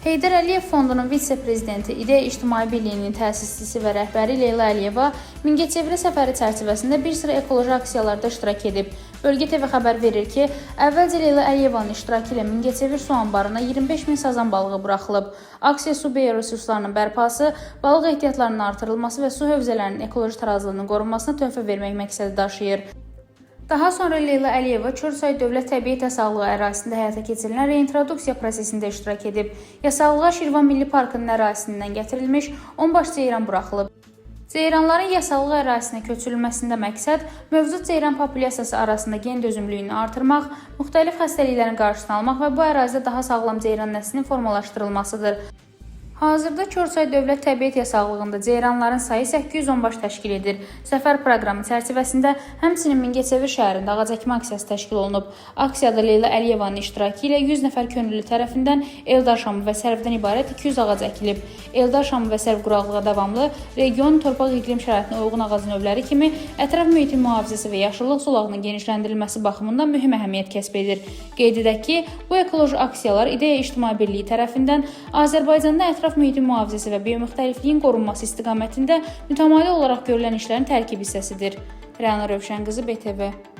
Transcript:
Heydər Əliyev Fondunun vitse-prezidenti, İdeya İctimai Birliyinin təsisçisi və rəhbəri Leyla Əliyeva Mingəçeviri səfəri çərçivəsində bir sıra ekoloji aksiyalarda iştirak edib. Bölgə TV xəbər verir ki, əvvəlcə Leyla Əliyevanın iştirakı ilə Mingəçevir su anbarına 25 min sazan balığı buraxılıb. Aksiya su bioresurslarının bərpası, balıq ehtiyatlarının artırılması və su hövzələrinin ekoloji tarazlığının qorunmasına töhfə vermək məqsədi daşıyır. Daha sonra Leyla Əliyeva Çorçay Dövlət Təbiət Yasallığı ərazisində həyata keçirilən reintroduksiya prosesində iştirak edib. Yasallığa Şirvan Milli Parkının ərazisindən gətirilmiş 10 baş ceyran buraxılıb. Ceyranların yasallıq ərazisinə köçürülməsində məqsəd mövcud ceyran populyasiyası arasında gen dözümlülüyünü artırmaq, müxtəlif xəstəliklərin qarşısını almaq və bu ərazidə daha sağlam ceyran nəslinin formalaşdırılmasıdır. Hazırda Çorçay Dövlət Təbiət Yasalığında ceyranların sayı 810 baş təşkil edir. Səfər proqramı çərçivəsində həmçinin Mingəçevir şəhərində ağac əkmə aksiyası təşkil olunub. Aksiyada Leyla Əliyevanın iştirakı ilə 100 nəfər könüllü tərəfindən Eldar şamı və sərvdən ibarət 200 ağac əkilib. Eldar şamı və sərv quraqlığa davamlı, regionun torpaq iqlim şəraitinə uyğun ağac növləri kimi ətraf mühitin mühafizəsi və yaşıllıq zolağının genişləndirilməsi baxımından mühüm əhəmiyyət kəsb edir. Qeyd edək ki, bu ekoloji aksiyalar İdeya İctimai Birliyi tərəfindən Azərbaycanda ətraf mühitin mühafizəsi və biomüxtəlifliyin qorunması istiqamətində mütəmadi olaraq görülən işlərin tərkib hissəsidir. Rəna Rövşənqızı, BTV.